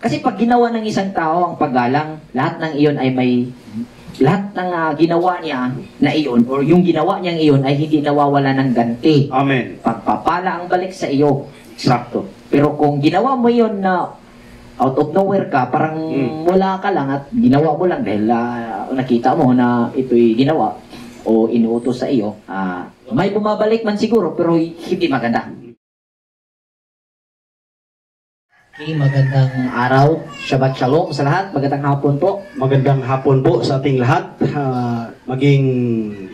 Kasi pag ginawa ng isang tao ang paggalang, lahat ng iyon ay may, lahat ng ginawa niya na iyon, or yung ginawa niyang iyon ay hindi nawawala ng ganti. Amen. Pagpapala ang balik sa iyo. Sakto. Pero kung ginawa mo iyon na out of nowhere ka, parang wala ka lang at ginawa mo lang dahil nakita mo na ito'y ginawa o inuutos sa iyo, may bumabalik man siguro pero hindi maganda. Okay, magandang araw. Shabbat Shalom sa lahat. Magandang hapon po. Magandang hapon po sa ating lahat, maging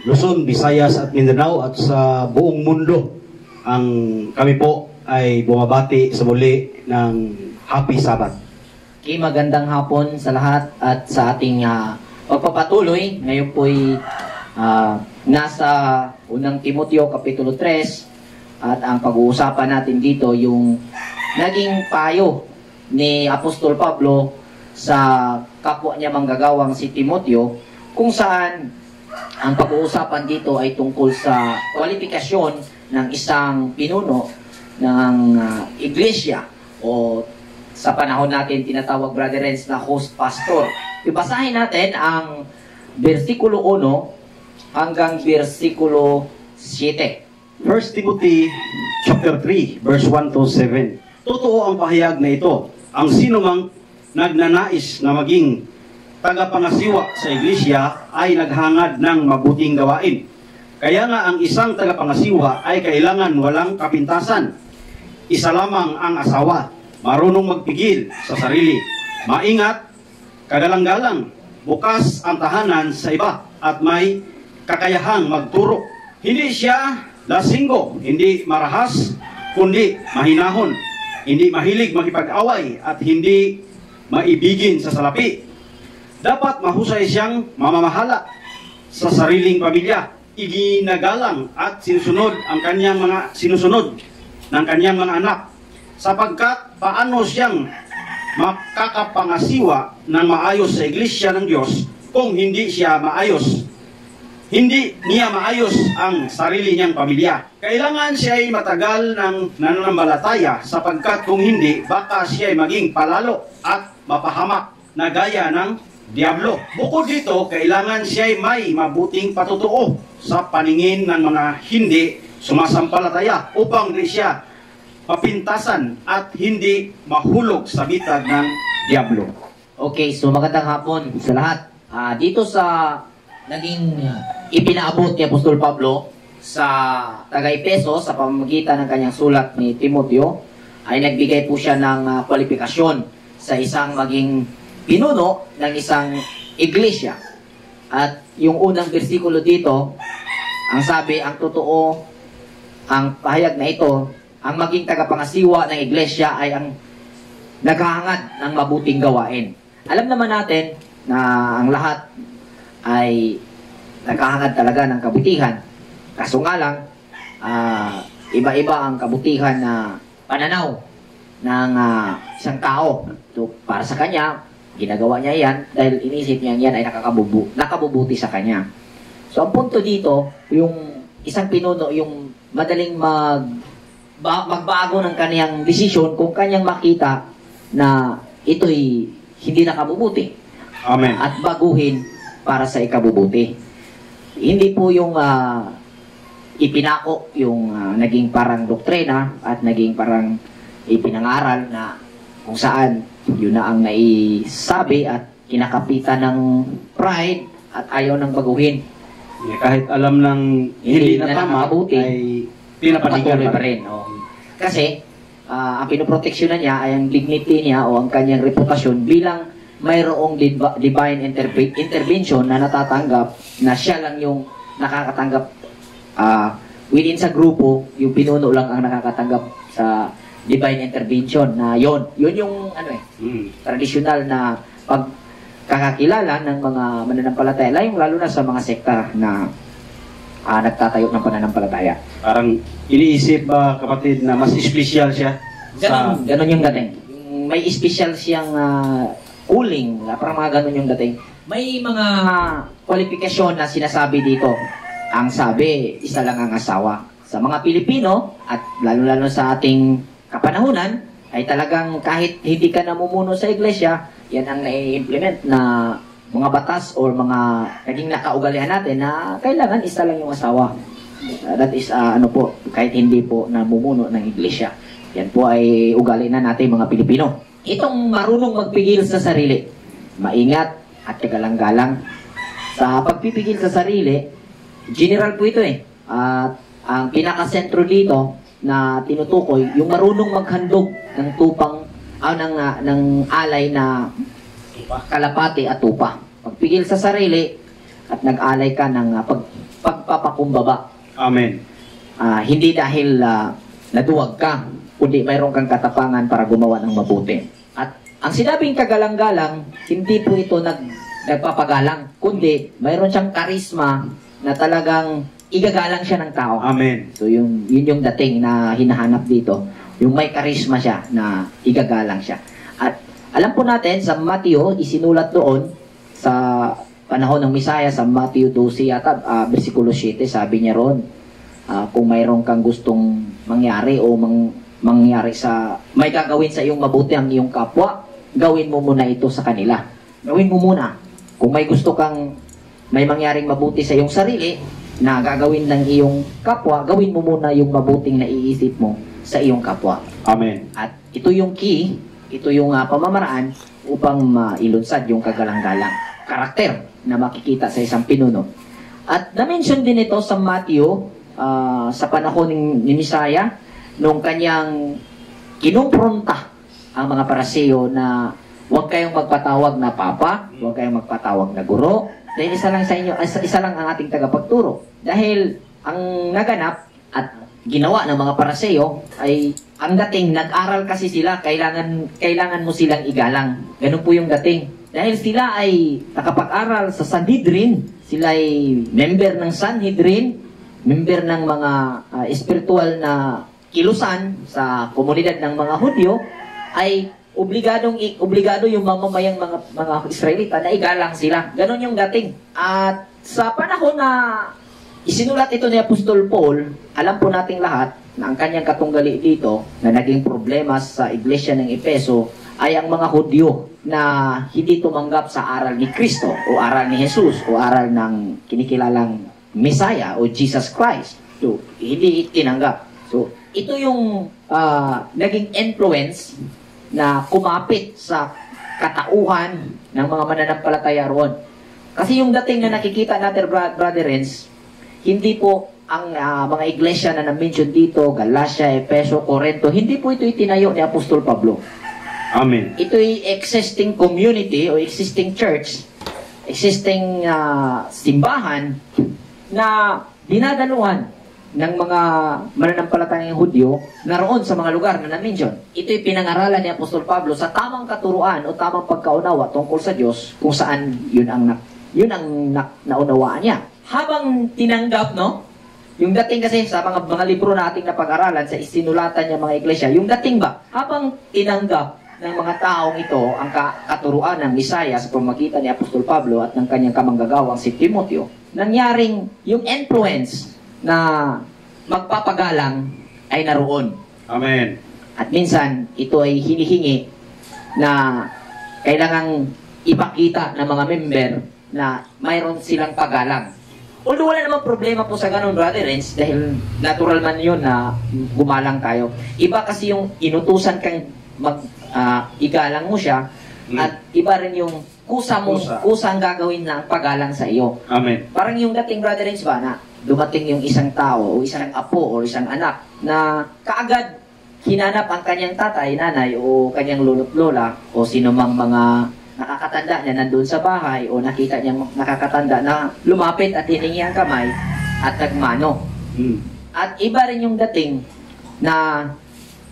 Luzon, Visayas at Mindanao at sa buong mundo. Kami po ay bumabati sa muli ng Happy Sabbath. Okay, magandang hapon sa lahat at sa ating pagpapatuloy. Ngayon po'y nasa unang Timoteo Kapitulo 3 at ang pag-uusapan natin dito yung naging payo ni Apostol Pablo sa kapwa niya manggagawang si Timoteo, kung saan ang pag-uusapan dito ay tungkol sa kwalifikasyon ng isang pinuno ng iglesia o sa panahon natin tinatawag, Brother Renz, na host pastor. Ibasahin natin ang versikulo 1 hanggang versikulo 7. 1 Timothy chapter 3 verse 1 to 7. Totoo ang pahayag na ito. Ang sinumang nagnanais na maging tagapangasiwa sa iglesia ay naghangad ng mabuting gawain. Kaya nga ang isang tagapangasiwa ay kailangan walang kapintasan. Isa lamang ang asawa, marunong magpigil sa sarili, maingat, kagalang-galang, bukas ang tahanan sa iba, at may kakayahang magturo. Hindi siya lasinggo, hindi marahas, kundi mahinahon. Hindi mahilig makipag-away at hindi maibigin sa salapi. Dapat mahusay siyang mamamahala sa sariling pamilya. Iginagalang at sinusunod ng kanyang mga anak, sapagkat paano siyang makakapangasiwa ng maayos sa iglesia ng Diyos kung hindi siya maayos. Hindi niya maayos ang sarili niyang pamilya. Kailangan siya ay matagal ng nananampalataya, sapagkat kung hindi, baka siya ay maging palalo at mapahamak na gaya ng Diablo. Bukod dito, kailangan siya ay may mabuting patutuo sa paningin ng mga hindi sumasampalataya upang di siya mapintasan at hindi mahulog sa bitag ng Diablo. Okay, so magandang hapon sa lahat. Dito sa naging ipinaabot ni Apostol Pablo sa taga-Efeso sa pamamagitan ng kanyang sulat ni Timoteo, ay nagbigay po siya ng kwalifikasyon sa isang maging pinuno ng isang iglesia. At yung unang bersikulo dito, ang sabi, ang totoo, ang pahayag na ito, ang maging tagapangasiwa ng iglesia ay ang naghahangad ng mabuting gawain. Alam naman natin na ang lahat ay naghahangad talaga ng kabutihan. Kaso nga lang, iba-iba ang kabutihan na pananaw ng isang tao. So, para sa kanya, ginagawa niya yan dahil inisip niya yan ay nakabubuti sa kanya. So, ang punto dito, yung isang pinuno, yung madaling magbago ng kanyang desisyon kung kanyang makita na ito'y hindi nakabubuti. Amen. At baguhin para sa ikabubuti. Hindi po yung ipinako yung naging parang doktrina at naging parang ipinangaral na kung saan yun na ang naisabi at kinakapitan ng pride at ayaw ng baguhin. Kahit alam ng hindi na tama, ay pinapanigan pa rin. Kasi ang pinoproteksyonan niya ay ang dignity niya o ang kanyang reputasyon bilang mayroong divine intervention na natatanggap, na siya lang yung nakakatanggap within sa grupo, yung pinuno lang ang nakakatanggap sa divine intervention na yun yung tradisyonal na pagkakakilala ng mga mananampalataya, lalo na sa mga sekta na nagtatayo ng pananampalataya. Parang iniisip kapatid na mas espesyal siya. Ganon yung dating. May espesyal siyang uling, parang mga ganun yung dating. May mga kwalifikasyon na sinasabi dito. Ang sabi, isa lang ang asawa. Sa mga Pilipino, at lalo-lalo sa ating kapanahunan, ay talagang kahit hindi ka namumuno sa iglesia, yan ang nai-implement na mga batas or mga naging nakaugalian natin na kailangan isa lang yung asawa. That is, kahit hindi po namumuno ng iglesia. Yan po ay ugali na natin mga Pilipino. Itong marunong magpigil sa sarili, maingat at kagalang-galang. Sa pagpipigil sa sarili, general po ito eh. At ang pinakasentro dito na tinutukoy, yung marunong maghandog ng tupang, ng alay na kalapati at tupa. Pagpigil sa sarili at nag-alay ka ng pagpapakumbaba. Amen. Hindi dahil naduwag ka, kundi mayroon kang katapangan para gumawa ng mabuti. At ang sinabing kagalang-galang, hindi po ito nagpapagalang, kundi mayroon siyang karisma na talagang igagalang siya ng tao. Amen. So yun yung dating na hinahanap dito. Yung may karisma siya na igagalang siya. At alam po natin sa Mateo, isinulat doon sa panahon ng Misaya, sa Mateo 12 yata, versikulo 7, sabi niya ron, kung mayroon kang gustong mangyari o mangyari may gagawin sa iyong mabuti ang iyong kapwa, gawin mo muna ito sa kanila. Gawin mo muna. Kung may gusto kang may mangyaring mabuti sa iyong sarili, na gagawin ng iyong kapwa, gawin mo muna yung mabuting naiisip mo sa iyong kapwa. Amen. At ito yung key, ito yung pamamaraan upang mailunsad yung kagalang-galang karakter na makikita sa isang pinuno. At na-mention din ito sa Matthew sa panahon ni Misaya nung kanyang kinumpronta ang mga Pariseo na huwag kayong magpatawag na papa, huwag kayong magpatawag na guro, dahil isa lang sa inyo, isa lang ang ating tagapagturo. Dahil ang naganap at ginawa ng mga Pariseo ay ang dating nag-aral kasi sila, kailangan mo silang igalang. Ganun po yung dating. Dahil sila ay nakapag-aral sa Sanhedrin, sila ay member ng Sanhedrin, member ng mga espiritual na kilusan sa komunidad ng mga Hudyo, ay obligado yung mamamayang mga Israelita na igalang sila. Ganon yung dating. At sa panahon na isinulat ito ni Apostol Paul, alam po nating lahat na ang kanyang katunggali dito na naging problema sa iglesia ng Efeso ay ang mga Hudyo na hindi tumanggap sa aral ni Kristo o aral ni Jesus o aral ng kinikilalang Messiah o Jesus Christ. So, hindi tinanggap. So, ito yung naging influence na kumapit sa katauhan ng mga mananampalataya roon. Kasi yung dating na nakikita natin, Brother Renz, hindi po ang mga iglesia na na-mention dito, Galacia, Efeso, Corinto, hindi po ito itinayo ni Apostol Pablo. Amen. Ito ay existing community o existing church, existing simbahan na dinadaluhan ng mga mananampalatayang Hudyo naroon sa mga lugar na na-mention. Ito'y pinangaralan ni Apostol Pablo sa tamang katuruan o tamang pagkaunawa tungkol sa Diyos kung saan yun ang naunawaan niya. Habang tinanggap, yung dating kasi sa mga libro nating napag-aralan sa isinulatan niya mga iglesia, yung dating ba, habang tinanggap ng mga taong ito ang katuruan ng Misaya sa pamamagitan ni Apostol Pablo at ng kanyang kamanggagawang si Timoteo, nangyaring yung influence na magpapagalang ay naroon. Amen. At minsan, ito ay hinihingi na kailangang ipakita ng mga member na mayroon silang pagalang. Although wala namang problema po sa ganun, Brother Renz, dahil natural man yun na gumalang tayo. Iba kasi yung inutusan kang igalang mo siya, at iba rin yung kusang gagawin ng pagalang sa iyo. Amen. Parang yung dating, Brother Renz ba, na dumating yung isang tao o isang apo o isang anak na kaagad hinanap ang kanyang tatay, nanay o kanyang lolo't lola o sino mang mga nakakatanda na nandun sa bahay o nakita niyang nakakatanda na lumapit at hiningi ang kamay at nagmano. At iba rin yung dating na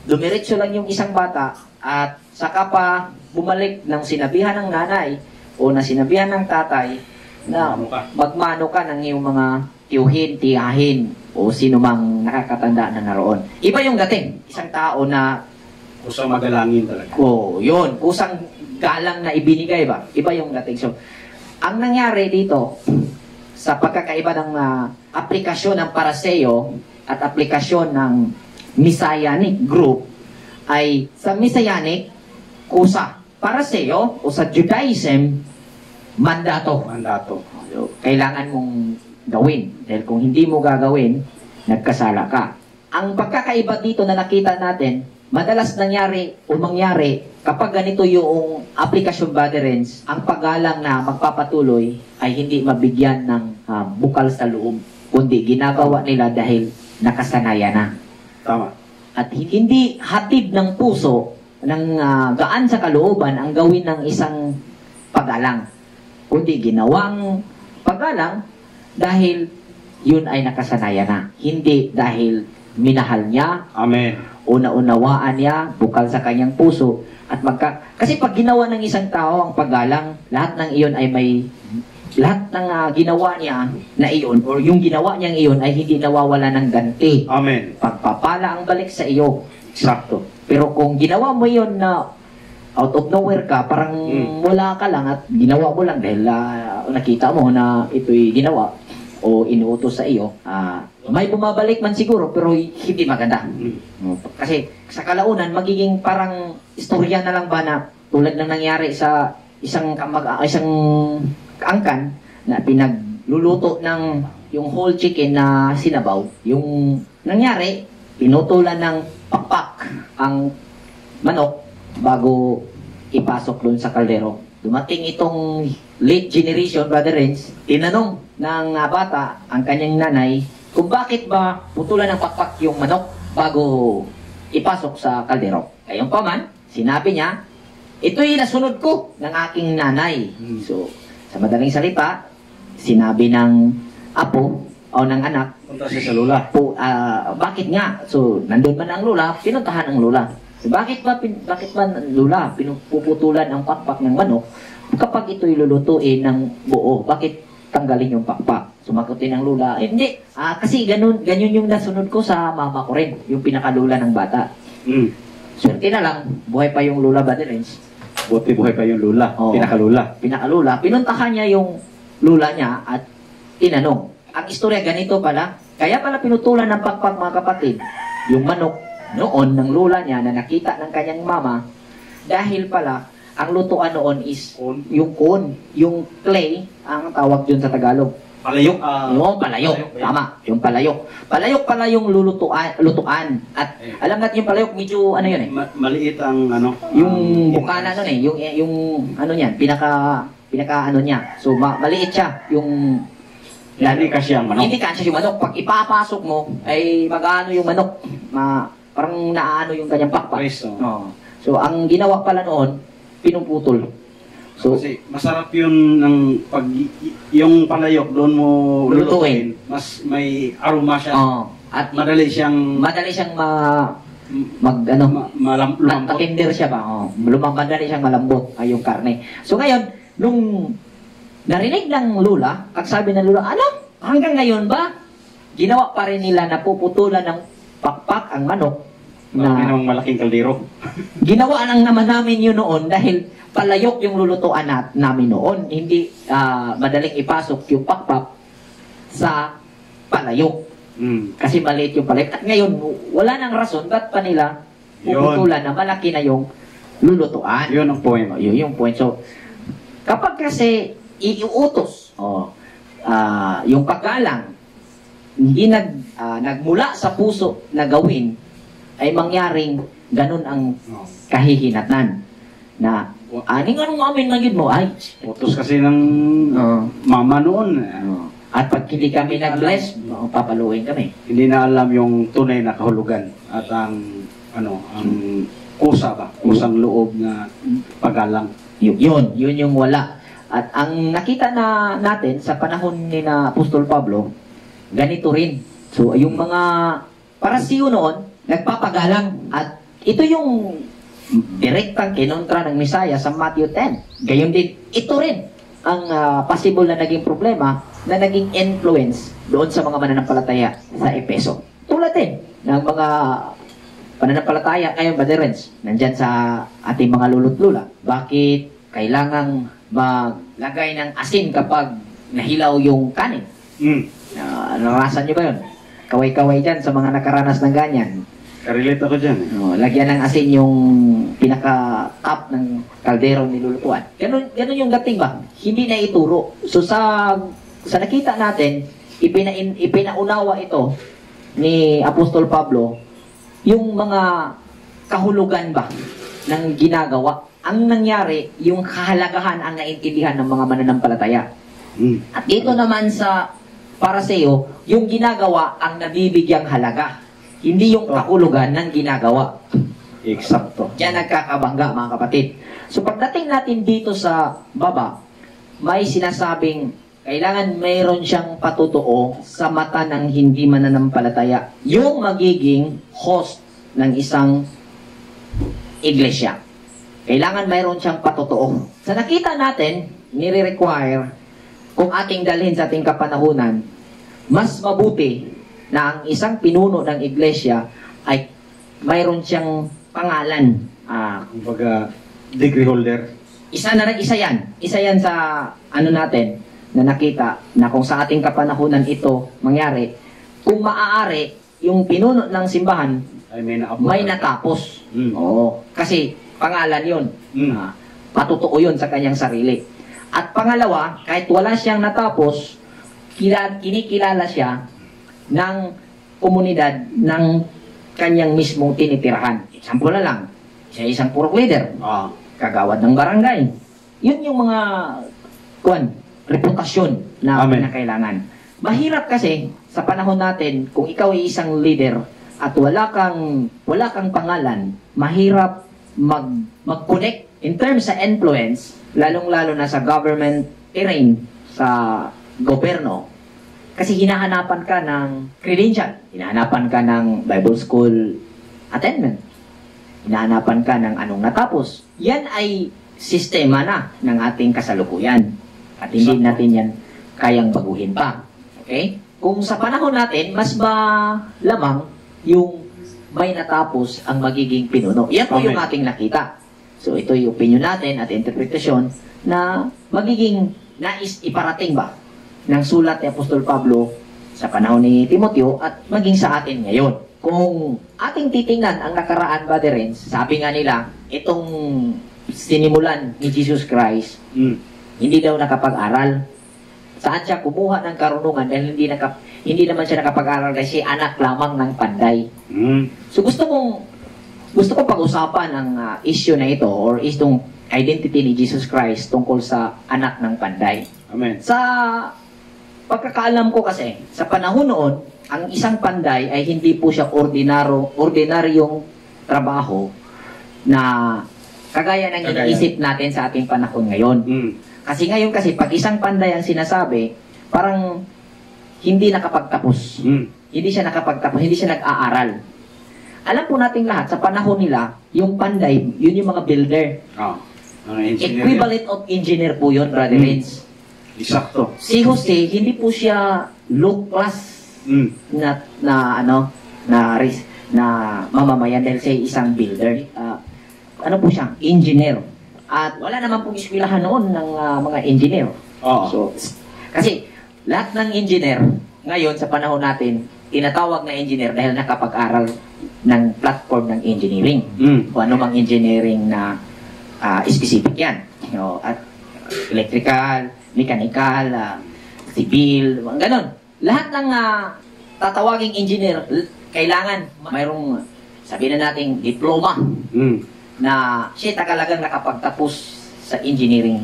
dumiretso lang yung isang bata at saka pa bumalik ng sinabihan ng nanay o na sinabihan ng tatay na magmano ka ng iyong mga tiyuhin, tiyahin o sino mang nakakatanda na naroon. Iba yung dating. Isang tao na kusang magalangin talaga. Yun. Kusang galang na ibinigay ba? Iba yung dating. So, ang nangyari dito sa pagkakaiba ng aplikasyon ng Pariseo at aplikasyon ng Messianic group ay sa Messianic, kusa. Para sa iyo, o sa Judaism, mandato. Mandato. So, kailangan mong gawin. Dahil kung hindi mo gagawin, nagkasala ka. Ang pagkakaiba dito na nakita natin, madalas nangyari o mangyari kapag ganito yung aplikasyon brethrens, ang paggalang na magpapatuloy ay hindi mabigyan ng bukal sa loob, kundi ginagawa nila dahil nakasanayan na. Tama. At hindi hatid ng puso ng gaan sa kalooban ang gawin ng isang paggalang, kundi ginawang paggalang dahil yun ay nakasanayan na. Hindi dahil minahal niya, Amen. una-unawaan niya, bukal sa kanyang puso, at kasi pag ginawa ng isang tao ang paggalang, lahat ng iyon ay lahat ng ginawa niya na iyon, or yung ginawa niyang iyon ay hindi nawawala ng ganti. Amen. Pagpapala ang balik sa iyo. Sakto. Pero kung ginawa mo iyon na out of nowhere ka, parang wala ka lang at ginawa mo lang dahil nakita mo na ito'y ginawa o inuutos sa iyo, may bumabalik man siguro pero hindi maganda. Kasi sa kalaunan magiging parang istorya na lang ba na tulad ng nangyari sa isang kaangkan na pinagluluto ng yung whole chicken na sinabaw. Yung nangyari, pinutulan ng pakpak ang manok bago ipasok doon sa kaldero. Dumating itong late generation, Brother Renz, tinanong ng bata ang kanyang nanay kung bakit ba putulan ng pakpak yung manok bago ipasok sa kaldero. Ngayon pa man, sinabi niya, ito'y nasunod ko ng aking nanay. So, sa madaling salita, sinabi ng apo o ng anak, Punta siya sa lula. bakit nga? So, nandun man ang lula, pinuntahan ang lula. So, bakit ba lula, pinuputulan ang pakpak ng manok kapag ito'y lulutuin ng buo? Bakit tanggalin yung pakpak? Sumagutin ang lula, hindi. Kasi ganun yung nasunod ko sa mama ko rin, yung pinakalula ng bata. Swerte na lang, buhay pa yung lula ba din? Buti buhay pa yung lula. Oo. Pinakalula. Pinuntahan niya yung lula niya at tinanong. Ang istorya ganito pala, kaya pala pinutulan ng pakpak mga kapatid, yung manok noon ng lula niya na nakita ng kanyang mama, dahil pala, ang lutuan noon is yung corn, yung clay, ang tawag yun sa Tagalog. Palayok. Yung palayok. Tama, yung palayok. Palayok pala yung lutuan. At alam natin yung palayok, medyo ano yun eh. Maliit ang Yung bukana nun eh, yung ano niyan, pinaka ano niya. So maliit siya, yung hindi kasi ang manok. Hindi kasi yung manok. Pag ipapasok mo, ay mag-ano yung manok. Parang naano yung kanyang pakpak. So ang ginawa pala noon, pinuputol. So, kasi masarap yun yung palayok doon mo lulutuin. Mas may aroma siya. At madali siyang lumambot. Matender siya ba? Madali siyang malambot yung karne. So ngayon, nung narinig ng lula, ang sabi ng lula, ano? Hanggang ngayon ba? Ginawa pa rin nila na puputulan ng pakpak ang manok. Na malaking kaldero. Ginawa lang naman namin yun noon dahil palayok yung lulutuan namin noon. Hindi madaling ipasok yung pakpak sa palayok. Kasi maliit yung palayok. At ngayon, wala nang rason ba't pa nila puputulan na malaki na yung lulutuan. Yun ang point. Yun yung point. So, kapag kasi iuutos yung paggalang, hindi nagmula sa puso na gawin, ay mangyaring ganun ang kahihinatnan na anong amin na yun mo ay utos kasi ng mama noon. At pag hindi kami nag-bless, papaluin kami. Hindi na alam yung tunay na kahulugan at ang kusang loob na paggalang. Yun yung wala. At ang nakita natin sa panahon ni na Apostol Pablo, ganito rin. So yung mga parasiyo noon, nagpapagalang. At ito yung direktang kinontra ng Messiah sa Matthew 10. Gayon din, ito rin ang possible na naging problema na naging influence doon sa mga mananampalataya sa Epeso. Tulad din ng mga pananampalataya ngayon, Brother Renz, nandyan sa ating mga lulot-lula. Bakit kailangang maglagay ng asin kapag nahilaw yung kanin? Narasan nyo ba yun? Kaway-kaway dyan sa mga nakaranas ng ganyan. Karelate ako dyan. Lagyan ng asin yung pinaka-top ng kaldero nilulutuan. Ganun yung dating ba? Hindi na ituro. So sa nakita natin, ipinaunawa ito ni Apostol Pablo yung mga kahulugan ba ng ginagawa. Ang nangyari, yung kahalagahan ang naintindihan ng mga mananampalataya. At dito naman sa Pariseo, yung ginagawa ang nabibigyang halaga. Hindi yung kahulugan ng ginagawa. Eksakto. Yan nagkakabangga, mga kapatid. So pagdating natin dito sa baba, may sinasabing kailangan mayroon siyang patutuo sa mata ng hindi mananampalataya. Yung magiging host ng isang iglesia. Kailangan mayroon siyang patutuo. Sa nakita natin, nire-require kung ating dalhin sa ating kapanahunan, mas mabuti na ang isang pinuno ng iglesia ay mayroon siyang pangalan. Kumbaga, degree holder. Isa yan. Isa yan sa ano natin na nakita na kung sa ating kapanahunan ito mangyari, kung maaari, yung pinuno ng simbahan Ay, may natapos. Oo. Kasi pangalan yun. Patutuo yun sa kanyang sarili. At pangalawa, kahit wala siyang natapos, kinikilala siya ng komunidad ng kanyang mismong tinitirahan. Example na lang, siya isang purok leader, kagawad ng barangay. Yun yung mga reputasyon na kailangan. Mahirap kasi sa panahon natin, kung ikaw ay isang leader at wala kang pangalan, mahirap mag-connect in terms sa influence, lalong-lalo na sa government terrain, sa gobyerno. Kasi hinahanapan ka ng credential, hinahanapan ka ng Bible school attendment, hinahanapan ka ng anong natapos. Yan ay sistema na ng ating kasalukuyan. At hindi natin yan kayang baguhin pa. Okay? Kung sa panahon natin, mas lamang yung may natapos ang magiging pinuno. Yan po yung ating nakita. So ito yung opinion natin at interpretasyon na magiging nais iparating ba ng sulat ni Apostol Pablo sa panahon ni Timoteo at maging sa atin ngayon. Kung ating titingnan ang nakaraan, Brother Renz, sabi nga nila, itong sinimulan ni Jesus Christ, hindi daw nakapag-aral. Saan siya kumuha ng karunungan dahil hindi naman siya nakapag-aral kasi anak lamang ng panday. So gusto ko pag-usapan ang issue na ito or itong identity ni Jesus Christ tungkol sa anak ng panday. Amen. Sa pagkakaalam ko kasi, sa panahon noon, ang isang panday ay hindi po siya ordinaryong trabaho na kagaya ng iniisip natin sa ating panahon ngayon. Kasi ngayon pag isang panday ang sinasabi, parang hindi nakapagtapos. Hindi siya nakapagtapos, hindi siya nag-aaral. Alam po nating lahat, sa panahon nila, yung panday, yun yung mga builder. Equivalent of engineer po yun, Brother Renz. Eksakto. Si Jose, hindi po siya low class na mamamayan dahil siya isang builder. Ano po siya? Engineer. At wala naman pong eskwelahan noon ng mga engineer. So, kasi lahat ng engineer, ngayon sa panahon natin, tinatawag na engineer dahil nakapag-aral ng platform ng engineering. O anumang engineering na specific yan. At electrical, mechanical, civil, ganon. Lahat ng tatawaging engineer, kailangan mayroong, sabihin na natin, diploma na siya talagang nakapagtapos sa engineering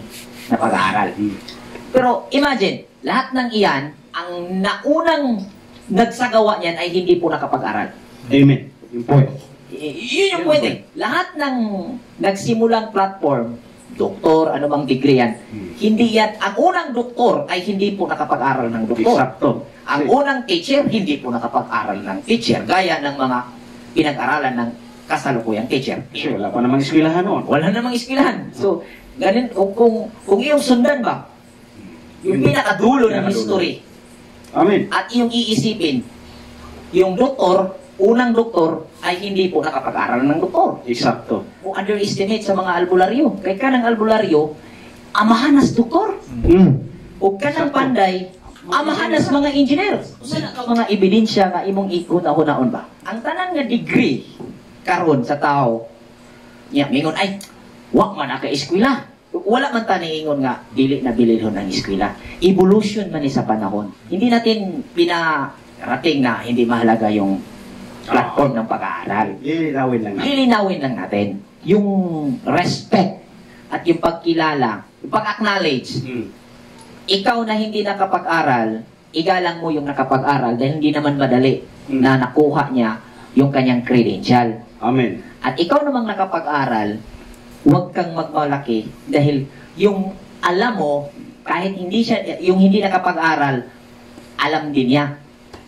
na pag-aaral. Pero imagine, lahat ng iyan, ang naunang nagsagawa niyan ay hindi po nakapag-aral. Amen. Yung point. Yun yung point eh. Lahat ng nagsimulang platform, doktor, anumang degree yan, hindi yan, ang unang doktor ay hindi po nakapag-aral ng doktor. Eksakto. Ang unang teacher, hindi po nakapag-aral ng teacher, gaya ng mga pinag-aralan ng kasalukuyang teacher. Kasi wala pa namang eskwelahan noon. Wala namang eskwelahan. So, ganun, kung iyong sundan ba, yung pinakadulo ng history, Amen. at iyong iisipin, yung doktor, unang doktor, ay hindi po nakapag-aral ng doktor. Eksakto. O underestimate sa mga albularyo. Kaya ka ng albularyo, amahan as doktor. O ka ng panday, amahanas mga engineer. Usa ka mga ebidensya nga imong ikuna-hunaon ba? Ang tanan nga degree karon sa tao, nya mingon ay wa man aka eskwela. Wala man ta niingon nga dili na bililhon ng eskwela. Evolution man ni sa panahon. Hindi natin pinarating na hindi mahalaga yung platform ng pag-aaral. Lilinawin lang natin. Lilinawin lang natin yung respect at yung pagkilala, yung pag-acknowledge. Ikaw na hindi nakapag-aral, igalang mo yung nakapag-aral dahil hindi naman madali na nakuha niya yung kanyang credential. Amen. At ikaw namang nakapag-aral, huwag kang magmalaki dahil yung alam mo, kahit hindi siya, yung hindi nakapag-aral, alam din niya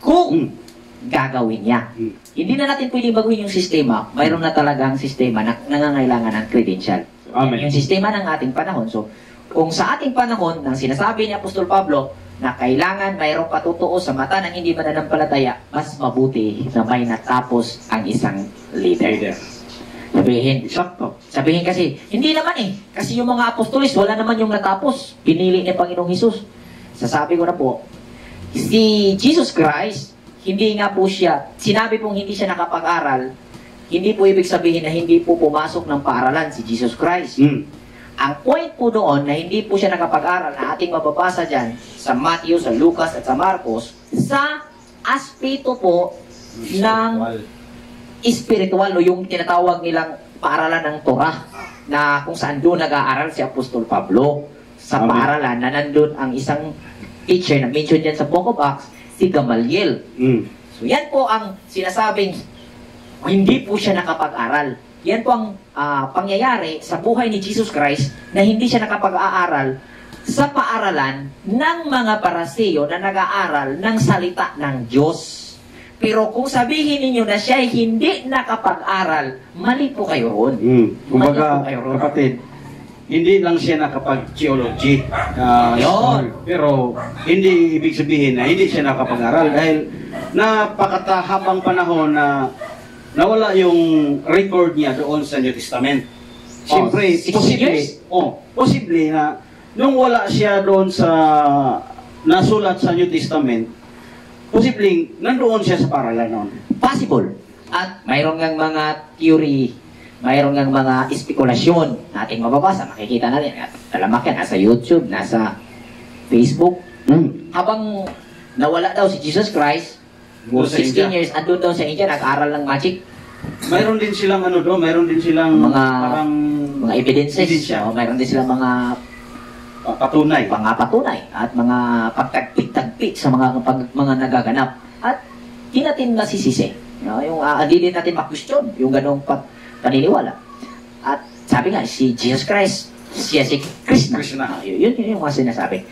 kung gagawin niya. Hindi na natin pwedeng baguhin yung sistema. Mayroon na talagang sistema na nangangailangan ng credential. Amen. Yung sistema ng ating panahon. So, kung sa ating panahon, nang sinasabi ni Apostol Pablo, na kailangan mayroong patutuo sa mata ng hindi mananampalataya, mas mabuti na may natapos ang isang leader. Sabihin kasi, hindi naman kasi yung mga apostolis, wala naman yung natapos. Pinili ni Panginoong Hesus. Sasabi ko na po, si Jesus Christ, hindi nga po siya, sinabi pong hindi siya nakapag-aral, hindi po ibig sabihin na hindi po pumasok ng paaralan si Jesus Christ. Ang point po doon na hindi po siya nakapag-aral na ating mababasa dyan sa Matthew, sa Lucas at sa Marcos, sa aspeto po ng spiritual o yung tinatawag nilang paaralan ng Torah na kung saan doon nag-aaral si Apostol Pablo sa paaralan na nandun ang isang teacher na mention dyan sa Book of Acts, si Gamaliel. So yan po ang sinasabing hindi po siya nakapag-aral. Yan po ang pangyayari sa buhay ni Jesus Christ na hindi siya nakapag-aaral sa paaralan ng mga Paraseo na nag-aaral ng salita ng Diyos. Pero kung sabihin ninyo na siya ay hindi nakapag-aral, mali po kayo roon. Kumbaga, kapatid, hindi lang siya nakapag-theology. Pero hindi ibig sabihin na hindi siya nakapag-aral dahil napakatahabang panahon na nawala yung record niya doon sa New Testament. Siyempre, posible na nung wala siya doon sa nasulat sa New Testament, posibleng nandoon siya sa paaralan noon. Possible. At mayroon ngang mga theory, mayroon ngang mga espekulasyon na ating mababasa, makikita natin. At talamak yan, nasa YouTube, nasa Facebook. Habang nawala daw si Jesus Christ, 16 years, andun daw sa India, nag-aral ng magic. Mayroon din silang mayroon din silang mga evidences. Mayroon din silang mga patunay at mga pagtagpit-tagpit sa mga nagaganap. At di natin masisisi. Yung di din natin makwestiyon yung ganong paniniwala. At sabi nga, si Jesus Christ, siya si Krishna. Yun yung mga sinasabi.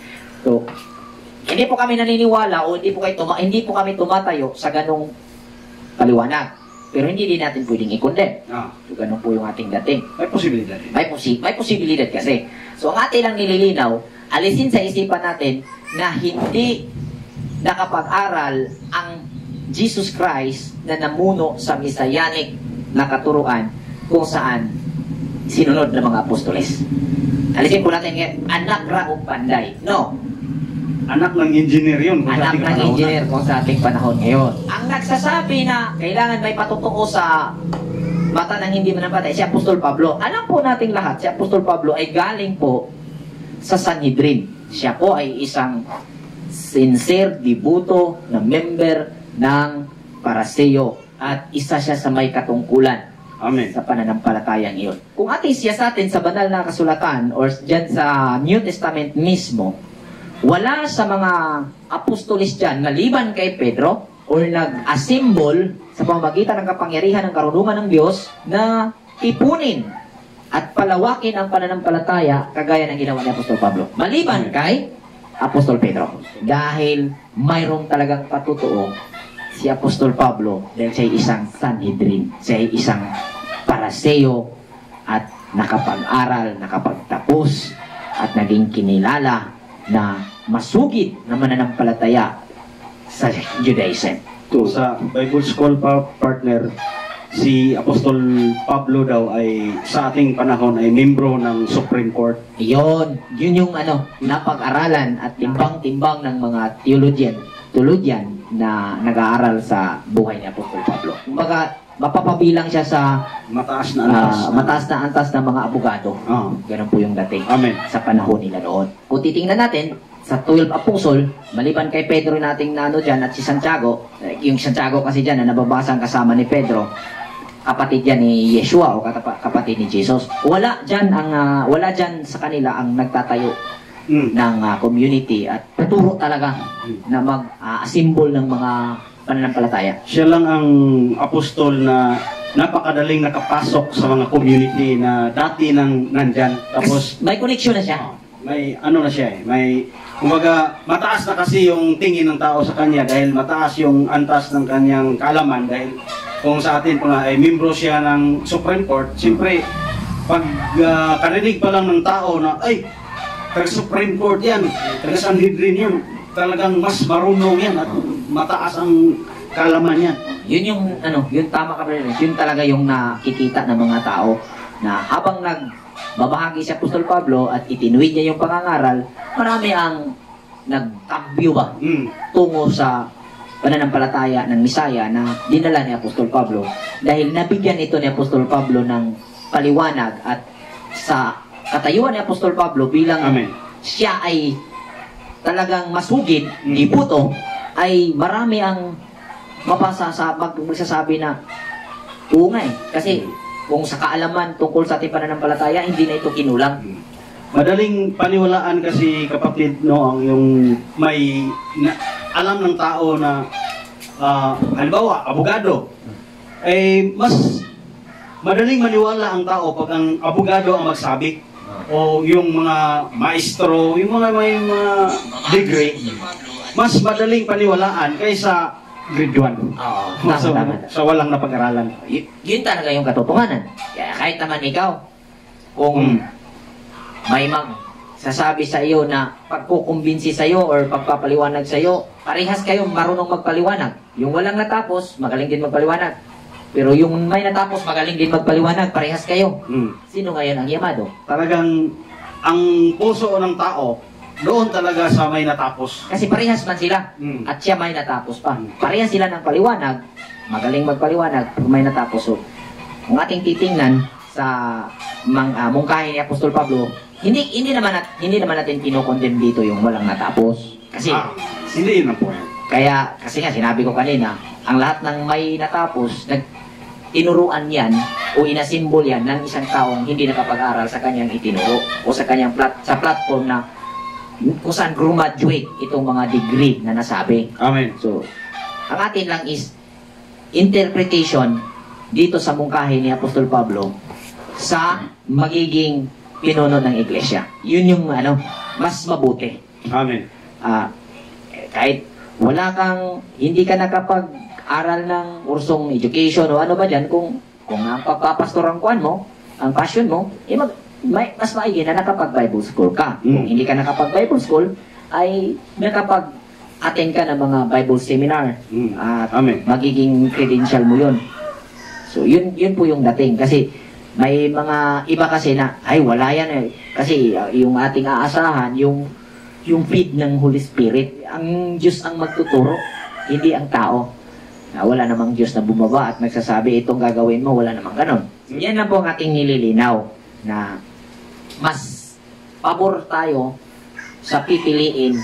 So, hindi po kami naniniwala o hindi po kami tumatayo sa ganong paliwanag. Pero hindi din natin pwedeng i-condemn. So, ganun po yung ating dating. May posibilidad. May posibilidad kasi. So, ang ating lang nililinaw, alisin sa isipan natin na hindi nakapag-aral ang Jesus Christ na namuno sa Messianic na katuruan kung saan sinunod ng mga apostoles. Alisin po natin, anak ra o panday. No. Anak ng engineer yun. Anak ng engineer kung sa ating panahon ngayon. Ang nagsasabi na kailangan may patutuo sa mata ng hindi manampatay, si Apostol Pablo. Alam po nating lahat, si Apostol Pablo ay galing po sa Sanhedrin. Siya po ay isang sincere, debuto na member ng Paraseo at isa siya sa may katungkulan. Amen. Sa pananampalatayang iyon. Kung ating siya sa atin sa banal na kasulatan or dyan sa New Testament mismo, wala sa mga apostolis dyan, maliban kay Pedro, or nag-assemble sa pamamagitan ng kapangyarihan ng karunungan ng Diyos na ipunin at palawakin ang pananampalataya kagaya ng ginawa ni Apostol Pablo. Maliban kay Apostol Pedro. Dahil mayroong talagang patutuo si Apostol Pablo dahil siya ay isang Sanhedrin, siya ay isang Paraseo at nakapag-aral, nakapagtapos at naging kinilala na masugid na mananampalataya sa Judaism. Sa Bible School partner, si Apostol Pablo daw ay sa ating panahon ay membro ng Supreme Court. Yun yung napag-aralan at timbang-timbang ng mga theologian na nag-aaral sa buhay ni Apostol Pablo. Kumbaga, mapapabilang siya sa Mataas na antas. mataas na antas ng mga abogado. Ganun po yung dating Amen. sa panahon nila noon. Kung titingnan natin, sa 12 Apostle, maliban kay Pedro nating nano dyan at si Santiago, yung Santiago kasi dyan na nababasang kasama ni Pedro, kapatid yan ni Yeshua o kapatid ni Jesus. Wala dyan sa kanila ang nagtatayo ng community at tuturo talaga na mag-assemble ng mga pananampalataya. Siya lang ang apostol na napakadaling nakapasok sa mga community na dati nang nandyan. Tapos May connection na siya. may ano na siya may kumbaga mataas na kasi yung tingin ng tao sa kanya dahil mataas yung antas ng kanyang kaalaman dahil kung sa atin po nga ay membro siya ng Supreme Court, siyempre pag karinig pa lang ng tao na ay taga Supreme Court yan, taga Sanhedrin yan, talagang mas marunong yan at mataas ang kaalaman yan. Yun yung yun tama ka rin. Yun talaga yung nakikita ng mga tao na habang nagbabahagi si Apostol Pablo at itinuwid niya yung pangangaral, marami ang nagkambyo ba tungo sa pananampalataya ng Misaya na dinala ni Apostol Pablo dahil nabigyan ito ni Apostol Pablo ng paliwanag at sa katayuan ni Apostol Pablo bilang Amen. siya ay talagang masugid, ibuto, ay marami ang magsasabi na oo nga kasi kung sa kaalaman tungkol sa ating pananampalataya, hindi na ito kinulang. Madaling paniwalaan kasi kapatid no, yung may alam ng tao na halimbawa, abogado, mas madaling maniwala ang tao pag ang abogado ang magsabi o yung mga maestro, yung mga may mga degree, mas madaling paniwalaan kaysa grade 1. Oo, So, tama. sa walang napag-aralan. Yun talaga yung katotohanan. Kaya kahit naman ikaw, kung may sasabi sa iyo na pagkukumbinsi sa iyo or pagpapaliwanag sa iyo, parehas kayo marunong magpaliwanag. Yung walang natapos, magaling din magpaliwanag. Pero yung may natapos, magaling din magpaliwanag, parehas kayo. Sino ngayon ang yamado? Talagang ang puso ng tao doon talaga sa may natapos. Kasi parehas man sila at siya may natapos pa. Parehas sila ng paliwanag, magaling magpaliwanag, pero may natapos. So, kung ating titingnan sa mungkahi ni Apostol Pablo, hindi naman natin kinokondem dito yung walang natapos. Kasi hindi yun ang point. kasi nga sinabi ko kanina, ang lahat ng may natapos, tinuruan yan o inasimbol yan ng isang taong hindi nakapag-aral sa kanyang itinuro o sa kanyang sa platform na kung saan graduate itong mga degree na nasabi. Amen. So, ang atin lang is interpretation dito sa mungkahi ni Apostol Pablo sa magiging pinuno ng iglesia. Yun yung mas mabuti. Amen. Kahit hindi ka nakapag-aral ng kursong education o ano ba dyan, kung ang pagpapastor ang kuan mo, ang passion mo, mas maigi na nakapag-Bible school ka. Kung hindi ka nakapag-Bible school, ay nakapag-attend ka ng mga Bible seminar. At magiging credential mo yun. So, yun po yung dating. Kasi, may mga iba kasi na, wala yan eh. Kasi, yung ating aasahan, yung feed ng Holy Spirit, ang Diyos ang magtuturo, hindi ang tao. Wala namang Diyos na bumaba at nagsasabi, itong gagawin mo, wala namang ganon. Yan lang po ang ating nililinaw na mas pabor tayo sa pipiliin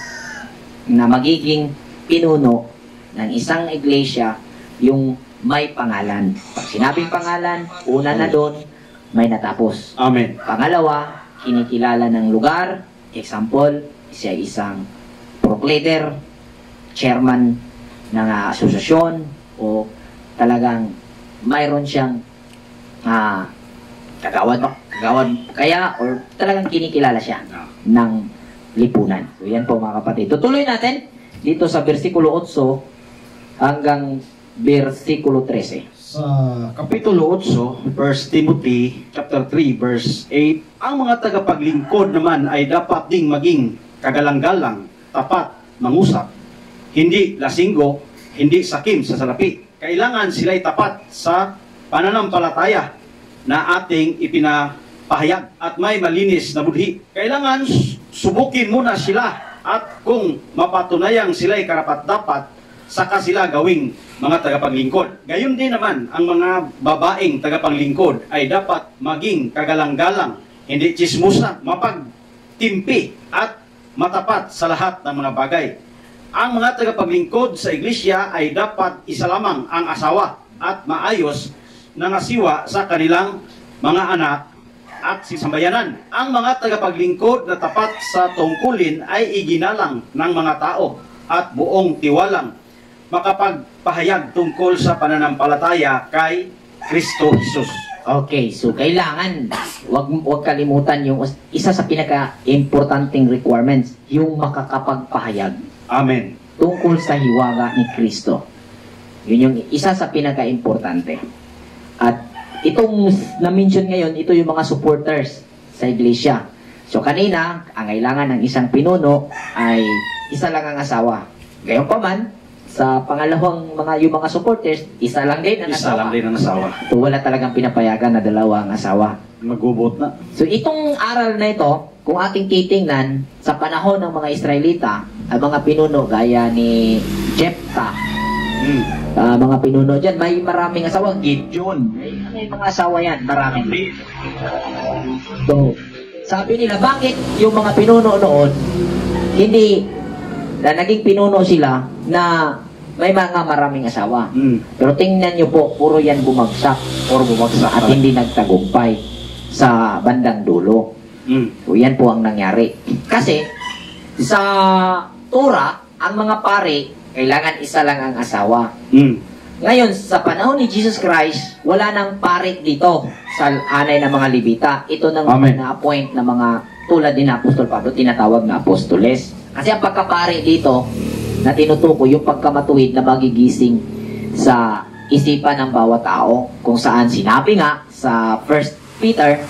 na magiging pinuno ng isang iglesia yung may pangalan. Pag sinabing pangalan, una na doon, may natapos. Amen. Pangalawa, kinikilala ng lugar. Example, siya isang procleader, chairman ng asosasyon, o talagang mayroon siyang kagawad kaya or talagang kinikilala siya ng lipunan. So yan po mga kapatid. Tutuloy natin dito sa versikulo 8 hanggang versikulo 13. Sa Kapitulo 8, verse Timothy, chapter 3, verse 8, ang mga tagapaglingkod naman ay dapat ding maging kagalang-galang, tapat, mangusap, hindi lasinggo, hindi sakim sa salapi. Kailangan sila'y tapat sa pananampalataya na ating ipinapahayag at may malinis na budhi. Kailangan subukin muna sila at kung mapatunayang sila'y karapat-dapat, saka sila gawing mga tagapaglingkod. Gayon din naman, ang mga babaeng tagapaglingkod ay dapat maging kagalang-galang, hindi chismusa, mapagtimpi at matapat sa lahat ng mga bagay. Ang mga tagapaglingkod sa iglesia ay dapat isa lamang ang asawa at maayos na ngasiwa sa kanilang mga anak at sambayanan. Ang mga tagapaglingkod na tapat sa tungkulin ay iginalang ng mga tao at buong tiwalang makapagpahayag tungkol sa pananampalataya kay Kristo Jesus. Okay, so kailangan wag kalimutan yung isa sa pinaka-importanting requirements, yung makakapagpahayag. Amen. Tungkol sa hiwaga ni Kristo. Yun yung isa sa pinaka-importante. At itong na-mention ngayon, ito yung mga supporters sa iglesia. So kanina, ang kailangan ng isang pinuno ay isa lang ang asawa. Gayon pa man, sa pangalawang yung mga supporters, isa lang din ang Isa asawa. lang din ang asawa. So wala talagang pinapayagan na dalawa ang asawa. Magubot na. So itong aral na ito, kung ating titingnan, sa panahon ng mga Israelita, ang mga pinuno gaya ni Jephthah, mga pinuno dyan, may maraming asawa. Gideon, may mga asawa yan, marami. So, sabi nila, bakit yung mga pinuno noon, hindi, na naging pinuno sila, na may mga maraming asawa. Pero tingnan nyo po, puro yan bumagsak, at hindi nagtagumpay sa bandang dulo. So, yan po ang nangyari. Kasi, sa Torah, ang mga pari, kailangan isa lang ang asawa. Ngayon, sa panahon ni Jesus Christ, wala nang pari dito sa hanay ng mga Levita. Ito nang na-appoint na mga tulad ni Apostol Pablo, tinatawag na apostoles. Kasi ang pagkapari dito, na tinutukoy yung pagkamatuwid na magigising sa isipan ng bawat tao, kung saan sinabi nga sa 1 Peter,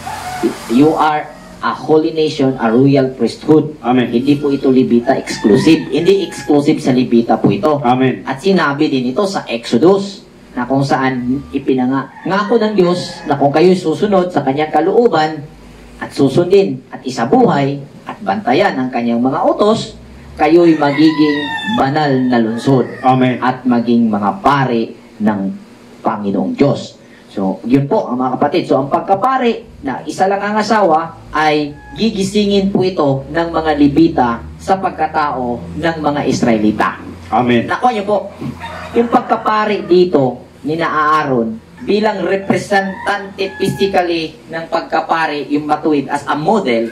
you are a holy nation, a royal priesthood. Amen. Hindi po ito Levita exclusive. Hindi exclusive sa Levita po ito. Amen. At sinabi din ito sa Exodus, na kung saan ngako ng Diyos na kung kayo'y susunod sa kanyang kalooban at susundin at isabuhay at bantayan ang kanyang mga utos, kayo'y magiging banal na lungsod. Amen. At maging mga pari ng Panginoong Diyos. So, yun po ang mga kapatid. So, ang pagkapari na isa lang ang asawa ay gigisingin po ito ng mga Levita sa pagkatao ng mga Israelita. Amen. Nakuha niyo po, yung pagkapari dito ni Aaron bilang representante physically ng pagkapari, yung matuwid as a model,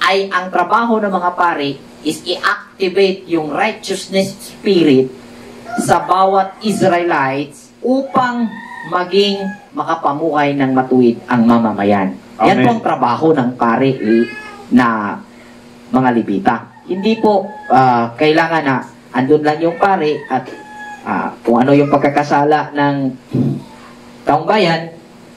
ay ang trabaho ng mga pari is i-activate yung righteousness spirit sa bawat Israelites upang maging makapamuhay ng matuwid ang mamamayan. Amen. Yan po ang trabaho ng pari na mga Levita. Hindi po kailangan na andun lang yung pari at kung ano yung pagkakasala ng taong bayan,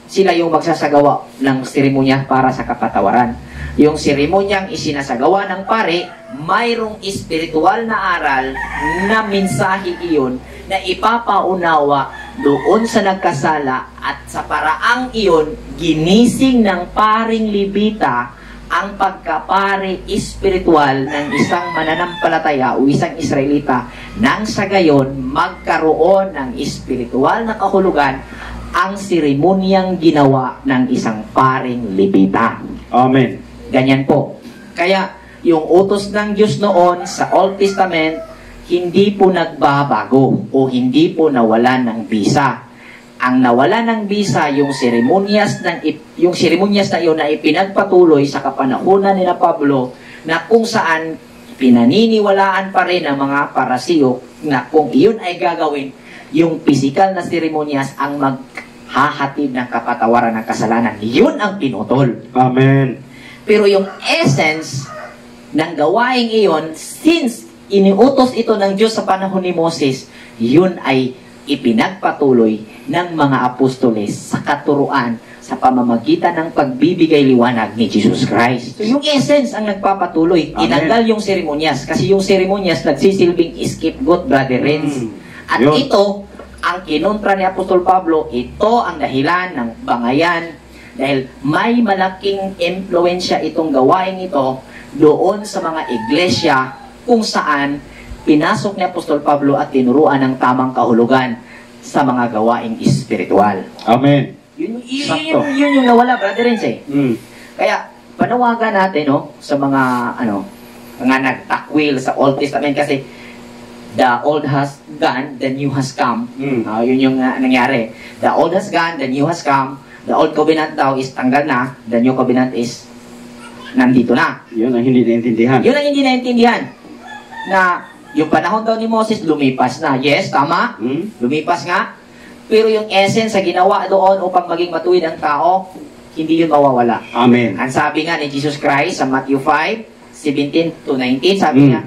sila yung magsasagawa ng seremonya para sa kapatawaran. Yung seremonyang isinasagawa ng pari, mayroong espiritual na aral na mensahe iyon na ipapaunawa doon sa nagkasala at sa paraang iyon, ginising ng paring Levita ang pagkapari espiritual ng isang mananampalataya o isang Israelita nang sa gayon magkaroon ng espiritual na kahulugan ang seremonyang ginawa ng isang paring Levita. Amen. Ganyan po. Kaya yung utos ng Diyos noon sa Old Testament, hindi po nagbabago o hindi po nawalan ng bisa. Ang nawala ng bisa yung seremonyas na iyon na ipinagpatuloy sa kapanahunan ni Pablo, na kung saan pinaniniwalaan pa rin ng mga parasiyo na kung iyon ay gagawin, yung physical na seremonyas ang maghahatid ng kapatawaran ng kasalanan. Yun ang pinutol. Amen. Pero yung essence ng gawaing iyon, since iniutos ito ng Diyos sa panahon ni Moses, yun ay ipinagpatuloy ng mga apostoles sa katuruan sa pamamagitan ng pagbibigay liwanag ni Jesus Christ. So yung essence ang nagpapatuloy. Tinanggal yung seremonyas kasi yung seremonyas nagsisilbing scapegoat, Brother Renz. At Yun. ito ang kinontra ni Apostol Pablo, ito ang dahilan ng bangayan dahil may malaking impluensya itong gawain ito doon sa mga iglesia kung saan pinasok ni Apostol Pablo at tinuruan ng tamang kahulugan sa mga gawaing espiritual. Amen. Yun yung nawala, Brother Renz eh. Kaya, panawagan natin, no, sa mga, mga nagtakwil sa Old Testament kasi the old has gone, the new has come. Yun yung nangyari. The old has gone, the new has come. The old covenant daw is tanggal na, the new covenant is nandito na. Yun ang hindi naintindihan. Yun ang hindi naintindihan. Na yung panahon daw ni Moses, lumipas na. Yes, tama. Lumipas nga. Pero yung essence sa ginawa doon upang maging matuwid ang tao, hindi yun mawawala. Amen. Ang sabi nga ni Jesus Christ sa Matthew 5:17 to 19, sabi niya,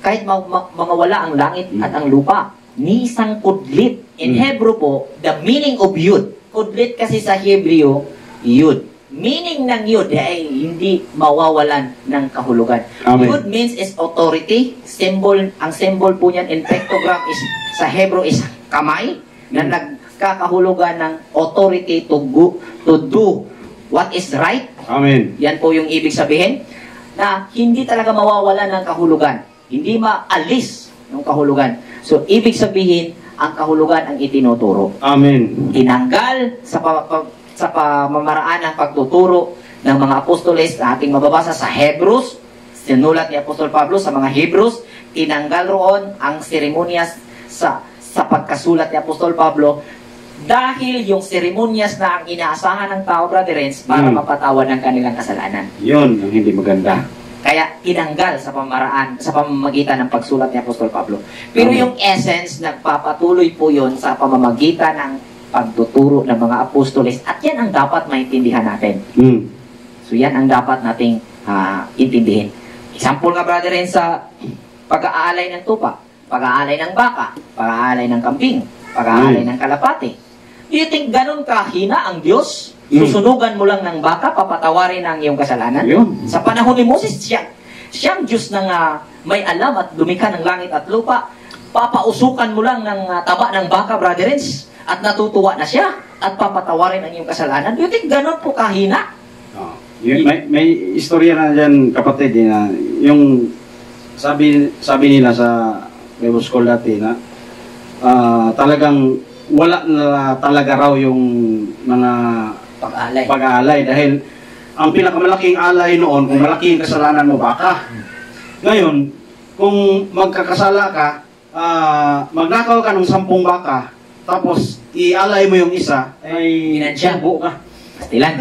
kahit mawala ang langit at ang lupa, ni isang kudlit. In Hebrew po, the meaning of yud. Kudlit kasi sa Hebreo, yud. Meaning ng yud ay hindi mawawalan ng kahulugan. Amen. Yud means is authority. Symbol, ang symbol po niyan in pictogram is sa Hebrew is kamay na nagkakahulugan ng authority to do what is right. Amen. Yan po yung ibig sabihin na hindi talaga mawawalan ng kahulugan. Hindi maalis ng kahulugan. So, ibig sabihin, ang kahulugan ang itinuturo. Amen. Tinanggal sa pamamaraan ng pagtuturo ng mga apostoles na ating mababasa sa Hebrews, sinulat ni Apostol Pablo sa mga Hebrews, tinanggal roon ang seremonyas sa pagkasulat ni Apostol Pablo dahil yung seremonyas na ang inaasahan ng tao, Brother Renz, para mapatawad ng kanilang kasalanan. Yun ang hindi maganda. Kaya tinanggal sa pamamagitan ng pagsulat ni Apostol Pablo. Pero yung essence, nagpapatuloy po yun sa pamamagitan ng pagtuturo ng mga apostoles at yan ang dapat maintindihan natin. So yan ang dapat nating intindihin. Example nga, Brother Renz, sa pag-aalay ng tupa, pag-aalay ng baka, pag-aalay ng kambing, pag-aalay ng kalapate. Do you think ganun kahina ang Diyos? Susunugan mo lang ng baka, papatawarin ang iyong kasalanan? Sa panahon ni Moses, siyang Diyos na may alam at lumikha ng langit at lupa. Papausukan mo lang ng taba ng baka, Brother Renz, at natutuwa na siya at papatawarin ang iyong kasalanan. Do you think ganun po kahina? May istorya na dyan, kapatid, na yung sabi nila sa Bible School dati na talagang wala na talaga raw yung mga pag-aalay dahil ang pinakamalaking alay noon, kung malaki yung kasalanan mo, baka. Ngayon, kung magkakasala ka, magnakaw ka ng 10 baka, tapos ialay mo yung isa, ay Pinansyabu ka. Pastilan.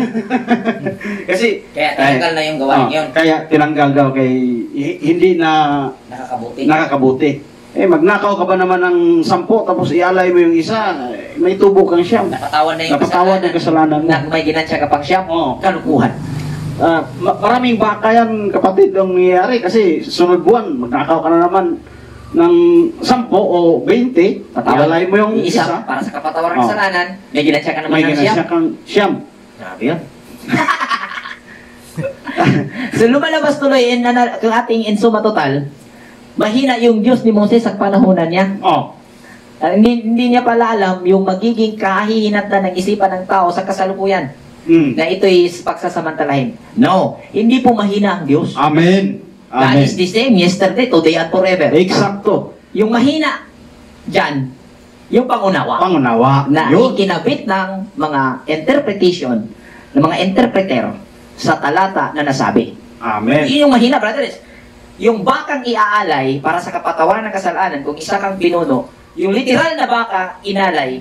Kasi Kaya tinanggal na yung gawain yun. Kaya tinanggal daw kay hindi na nakakabuti. Magnakaw ka ba naman ng 10 tapos ialay mo yung isa, may tubo kang siyam. Napatawan na yung kasalanan mo. Na may ginansya ka pang siyam, kalukuhan. Maraming baka yan, kapatid, ang nangyayari kasi sunod buwan, magnakaw ka na naman ng 10 o 20, ialay mo yung isa. Para sa kapatawaran ng kasalanan, may ginansya ka naman may ng ginansya kang siyam. Grabe yun. So lumalabas tuloy kung ating in suma total, mahina yung Diyos ni Moses sa panahonan niya. Hindi niya pala alam yung magiging kahihinatnan ng isipan ng tao sa kasalukuyan. Na ito'y pagsasamantalahin. No, hindi po mahina ang Diyos. Amen. God is the same yesterday, today, and forever. Eksakto. Yung mahina dyan, yung pangunawa. Na ikinabit ng mga interpretation, ng mga interpreter sa talata na nasabi. Amen. Yun yung mahina, brothers. Yung bakang iaalay para sa kapatawaran ng kasalanan, kung isa kang pinuno, yung literal na baka inalay,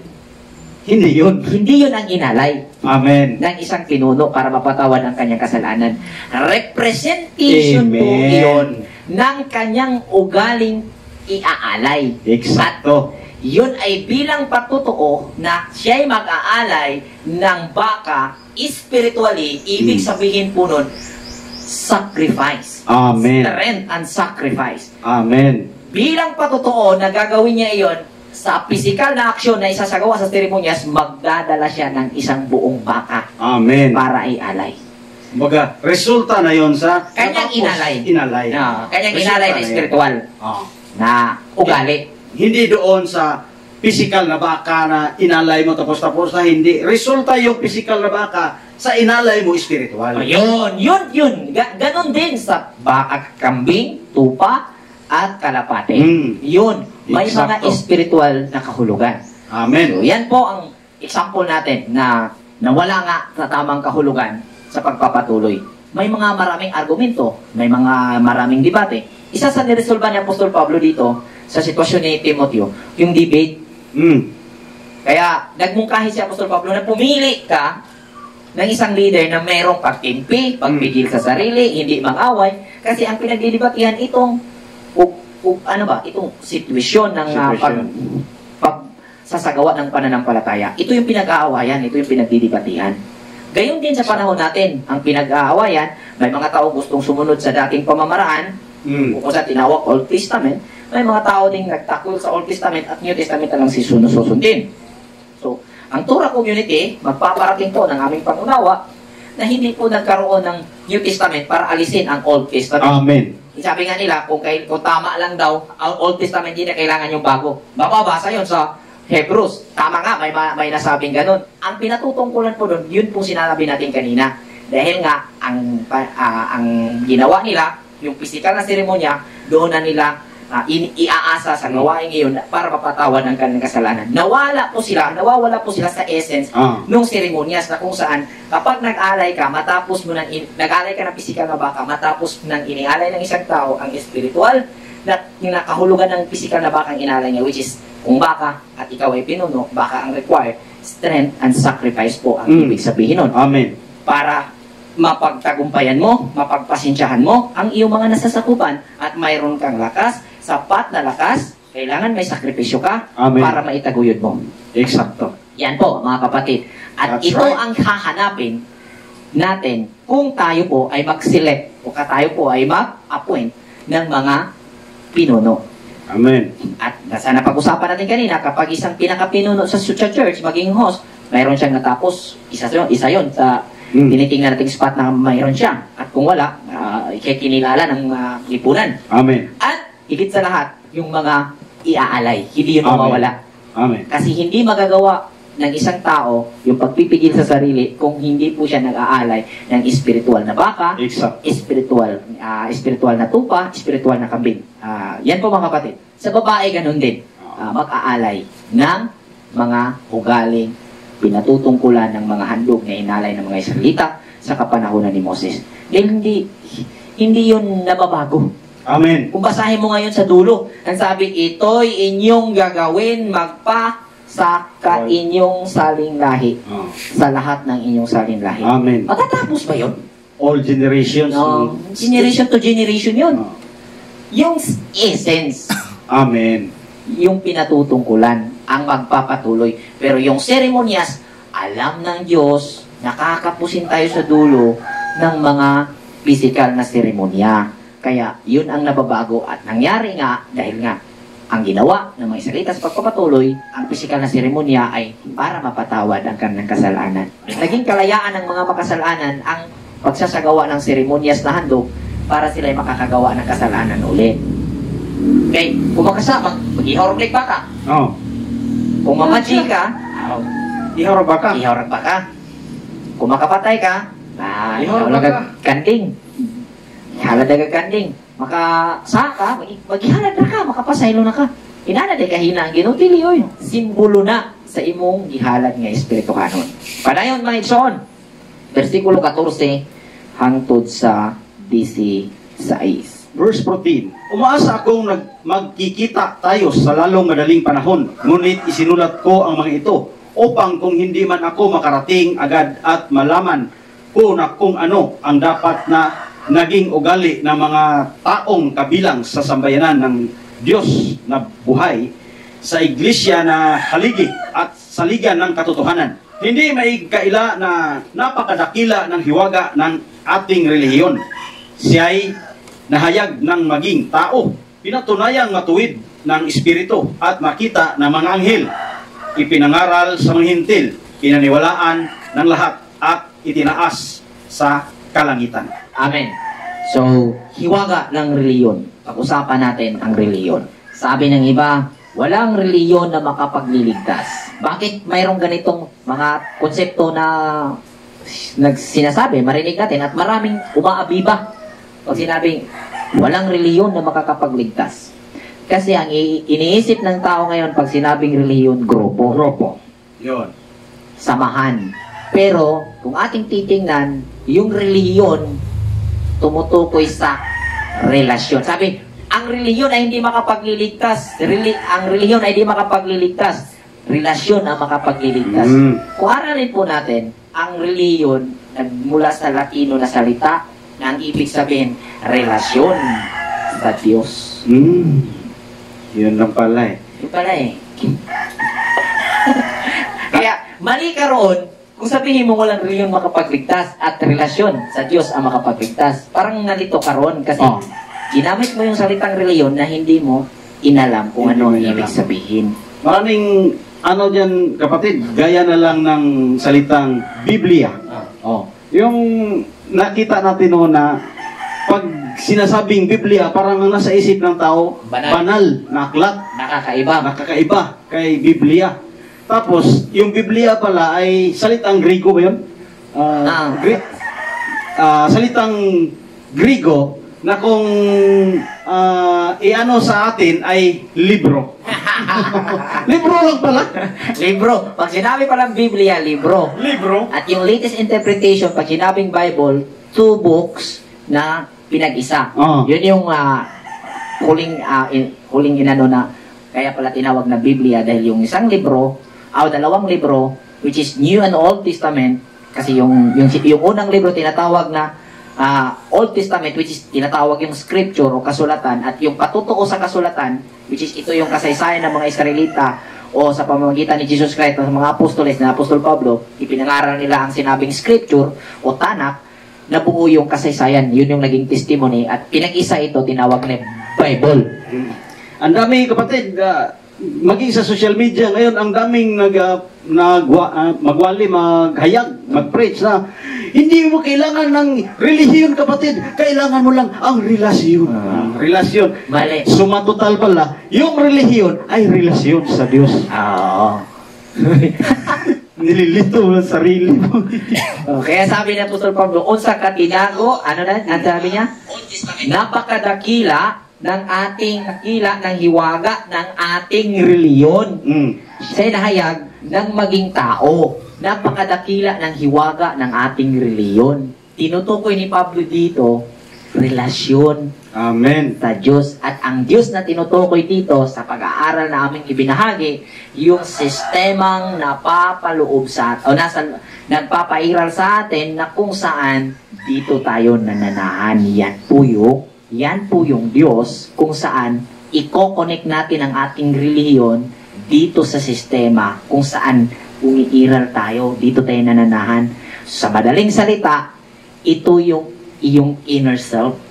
hindi yun. Hindi yun ang inalay. Amen. Ng isang pinuno para mapatawan ang kanyang kasalanan. Representation po iyon ng kanyang ugaling iaalay. Eksakto. At yun ay bilang patutuo na siya'y mag-aalay ng baka spiritually, ibig sabihin po nun, sacrifice. Amen. Strength and sacrifice. Amen. Bilang patutuo na gagawin niya iyon sa physical na aksyon na isasagawa sa seremonyas, magdadala siya ng isang buong baka. Amen. Para ialay. Baga, resulta na yon sa kanyang inalay. No, kanyang inalay na spiritual. Na ugali. Hindi doon sa physical na baka na inalay mo tapos-tapos na hindi. Resulta yung physical na baka sa inalay mo spiritual. Yun. Ganon din sa baka, kambing, tupa, at kalapate. Yun. May mga Eksakto. spiritual na kahulugan. Amen. So, yan po ang example natin na nawala nga sa tamang kahulugan sa pagpapatuloy. May mga maraming argumento, may mga maraming debate. Isa sa niresolba ni Apostol Pablo dito sa sitwasyon ni Timoteo, yung debate. Kaya nagmungkahi si Apostol Pablo na pumili ka ng isang leader na mayroong pagtimpi, pagpigil sa sarili, hindi mang-away. Kasi ang pinagdidebatihan itong itong sitwasyon ng pagsasagawa ng pananampalataya. Ito yung pinag-aawayan, ito yung pinagdidebatihan. Gayon din sa panahon natin, ang pinag-aawayan, may mga tao gustong sumunod sa dating pamamaraan, o sa tinawag Old Testament, may mga tao ding nagtakol sa Old Testament at New Testament na lang susundin. So, ang Torah community, magpaparating po ng aming pangunawa na hindi po nagkaroon ng New Testament para alisin ang Old Testament. Amen. Sabi nga nila, kung tama lang daw, ang Old Testament hindi na kailangan yung bago. Mababasa yun sa Hebrews. Tama nga, may nasabing ganun. Ang pinatutungkulan po doon, yun po sinasabi natin kanina. Dahil nga, ang ginawa nila, yung physical na seremonya, doon na nila iaasa sa gawain ngayon para mapatawad ng kanilang kasalanan. Nawawala po sila sa essence nung seremonyas na kung saan kapag nag-alay ka, matapos mo nag-alay ka ng physical na baka, matapos nang inialay ng isang tao ang spiritual na nakahulugan ng physical na baka ang inalay niya, which is kung baka at ikaw ay pinuno, baka ang require strength and sacrifice po ang ibig sabihin nun. Amen. Para mapagtagumpayan mo, mapagpasensyahan mo ang iyong mga nasasakupan at mayroon kang lakas, sapat na lakas, kailangan may sakripisyo ka. Amen. Para maitaguyod mo. Eksakto. Yan po, mga kapatid. At That's ito right. ang hahanapin natin kung tayo po ay mag-select o tayo po ay mag-appoint ng mga pinuno. Amen. At sa napag-usapan natin kanina, kapag isang pinaka-pinuno sa church, maging host, mayroon siyang natapos, isa yun sa tinitingnan nating spot na mayroon siya. At kung wala, kinilala ng lipunan. Amen. At higit sa lahat, yung mga iaalay. Hindi yun mawawala. Amen. Kasi hindi magagawa ng isang tao yung pagpipigil sa sarili kung hindi po siya nag-aalay ng espiritual na baka, espiritual na tupa, espiritual na kambing. Yan po mga kapatid. Sa babae, ganun din. Mag-aalay ng mga ugaling pinatutungkulan ng mga handog na inalay ng mga Israelita sa kapanahunan ni Moses. Dahil hindi yun nababago. Amen. Kung basahin mo ngayon sa dulo, ang sabi, ito'y inyong gagawin sa inyong saling lahi. Sa lahat ng inyong saling lahi. Amen. Matatapos ba yun? All generations. No. Generation to generation yun. Yung essence. Amen. Yung pinatutungkulan ang magpapatuloy. Pero yung seremonyas, alam ng Diyos, nakakapusin tayo sa dulo ng mga physical na seremonya. Kaya yun ang nababago at nangyari nga dahil nga ang ginawa ng mga Israelita sa pagpapatuloy, ang physical na seremonya ay para mapatawad ang kanilang kasalanan. Naging kalayaan ng mga makasalanan ang pagsasagawa ng seremonyas na handog para sila ay makakagawa ng kasalanan ulit. Okay, kung makasama, mag-ihorog baka. Kung mamaji ka, Ihorog baka. ihorog baka. Kung makapatay ka, ihorog baka. kanding. Ihalad na kanding. Makasaka, maghihalad na ka, makapasaylo na ka. Inana de kahina ang ginutili yun. Simbolo na sa imong gihalad nga espiritu kanon. Padayon mga igsoon. Versikulo 14 hangtod sa 16. Verse 14. Umaasa akong magkikita tayo sa lalong madaling panahon, ngunit isinulat ko ang mga ito upang kung hindi man ako makarating agad at malaman ko na kung ano ang dapat na naging ugali ng mga taong kabilang sa sambayanan ng Diyos na buhay sa iglesia na haligi at saligan ng katotohanan. Hindi may kaila na napakadakila ng hiwaga ng ating relihiyon. Siya'y nahayag ng maging tao, pinatunayang matuwid ng espiritu at makita ng mga anghel, ipinangaral sa mga hintil, pinaniwalaan ng lahat at itinaas sa kalangitan. Amen. So, hiwaga ng reliyon. Pag-usapan natin ang reliyon. Sabi ng iba, Walang reliyon na makapagliligtas. Bakit mayroong ganitong mga konsepto na sinasabi, marinig natin, at maraming umaabiba pag sinabing walang reliyon na makakapagligtas. Kasi ang iniisip ng tao ngayon pag sinabing reliyon, grupo. Grupo. Yun. Samahan. Pero, kung ating titingnan, yung reliyon tumutukoy sa relasyon. Sabi, ang reliyon ay hindi makapagliligtas. Ang reliyon ay hindi makapagliligtas. Relasyon ang makapagliligtas. Kung aralin po natin, ang reliyon nagmula sa Latino na salita na ang ibig sabihin, relasyon sa Diyos. Yun lang pala eh. Yun pala eh. Kaya, mali ka roon kung sabihin mo walang reliyon makapagligtas at relasyon sa Diyos ang makapagligtas. Parang nalito ka roon kasi ginamit mo yung salitang reliyon na hindi mo inalam kung ano ang ibig sabihin. Maraming ano dyan, kapatid, gaya na lang ng salitang Biblia. Yung nakita natin noon na pag sinasabing Biblia, parang ang nasa isip ng tao, banal na aklat. Nakakaiba kay Biblia. Tapos, yung Biblia pala ay salitang Griego ba yun? Salitang Griego na kung iano sa atin ay libro. Libro lang pala. Libro. Pag sinabi palang Biblia, libro. Libro. At yung latest interpretation, pag sinabing Bible, 2 books na pinag-isa. Yun yung huling inano na kaya pala tinawag na Biblia dahil yung isang libro, dalawang libro, which is New and Old Testament, kasi yung unang libro tinatawag na Old Testament, which is tinatawag yung scripture o kasulatan, at yung patutuo sa kasulatan, which is ito yung kasaysayan ng mga Israelita o sa pamamagitan ni Jesus Christ sa mga apostoles na Apostol Pablo, ipinangaral nila ang sinabing scripture o Tanakh, na buo yung kasaysayan. Yun yung naging testimony at pinag-isa ito tinawag na Bible. Ang dami kapatid, maging sa social media ngayon, ang daming magwali, maghayag, mag-preach na hindi mo kailangan ng relihiyon kapatid, kailangan mo lang ang relasyon. Relasyon. Mali. Sumatotal pala, yung relihiyon ay relasyon sa Diyos. Nililito mo ang sarili mo. Kaya sabi ni Apostol Pablo, unsa ka tinago, ano na, ang sabi niya? Napakadakila ng ating nakila ng hiwaga ng ating reliyon. Siya'y nahayag ng maging tao. Napakadakila ng hiwaga ng ating reliyon. Tinutukoy ni Pablo dito, relasyon. Amen. Sa Diyos. At ang Diyos na tinutukoy dito sa pag-aaral na aming ibinahagi, yung sistemang napapaloob sa o nagpapairal sa atin na kung saan dito tayo nananahan. Yan po yung Diyos kung saan i-connect natin ang ating relihiyon dito sa sistema kung saan umiiral tayo, dito tayo nananahan. Sa madaling salita, ito yung iyong inner self.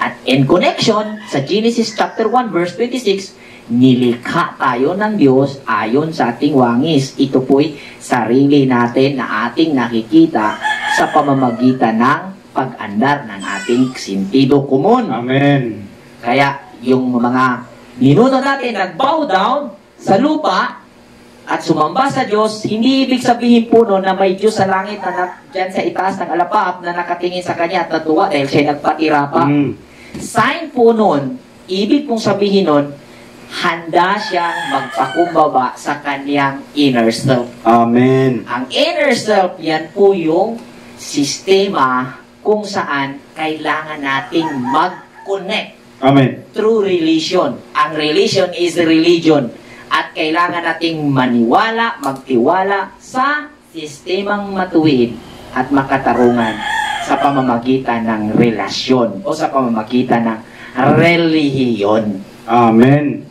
At in connection, sa Genesis chapter 1 verse 26, nilikha tayo ng Diyos ayon sa ating wangis. Ito po'y sarili natin na ating nakikita sa pamamagitan ng pag-andar ng ating sentido komon. Amen. Kaya yung mga ninuno natin nag-bow down sa lupa at sumamba sa Diyos, hindi ibig sabihin po no, na may Diyos sa langit na dyan sa itaas ng alapap na nakatingin sa Kanya at natuwa dahil siya nagpatira pa. Sign po nun, ibig pong sabihin nun, handa siyang magpakumbaba sa kanyang inner self. Amen. Ang inner self, yan po yung sistema kung saan kailangan nating mag-connect. Amen. Through relation. Ang relation is religion. At kailangan nating maniwala, magtiwala sa sistemang matuwid at makatarungan sa pamamagitan ng relasyon o sa pamamagitan ng relihiyon. Amen.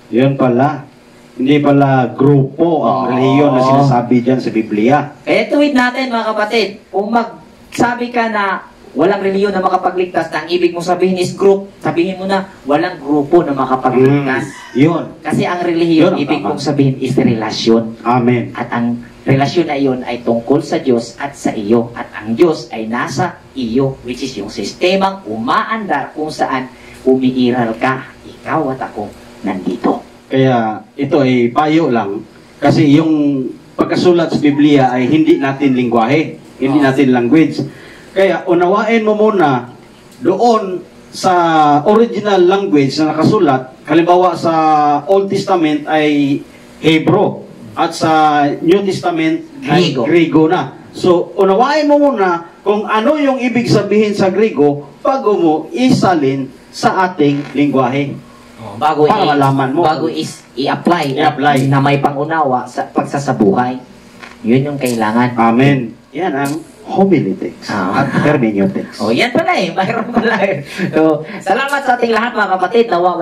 Yun pala. Hindi pala grupo ang relihiyon na sinasabi dyan sa Biblia. Kaya tuwid natin mga kapatid, kung magsabi ka na walang relihiyon na makapagligtas, ang ibig mong sabihin is group, sabihin mo na walang grupo na makapagligtas. Yun. Kasi ang relihiyon, ibig mong sabihin is relasyon. Amen. At ang relasyon na iyon ay tungkol sa Diyos at sa iyo. At ang Diyos ay nasa iyo, which is yung sistemang umaandar kung saan umiiral ka, ikaw at ako nandito. Kaya ito ay payo lang. Kasi yung pagkasulat sa Biblia ay hindi natin lingwahe, hindi natin language. Kaya unawain mo muna doon sa original language na nakasulat. Halimbawa sa Old Testament ay Hebrew at sa New Testament ay Griego na. So unawain mo muna kung ano yung ibig sabihin sa Griego bago mo isalin sa ating lingwahe. Bago para malaman mo. Bago i-apply na may pangunawa sa pagsasabuhay. Yun yung kailangan. Amen. Yan ang homiletics at hermeneutics. Yan pala mayroon pala So, salamat sa ating lahat mga kapatid. Nawa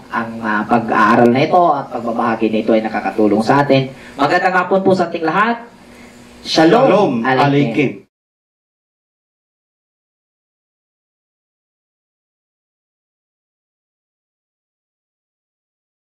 ang pag-aaral na ito at pagbabahagi na ito ay nakakatulong sa atin. Magandang hapon po sa ating lahat. Shalom. Alaikum.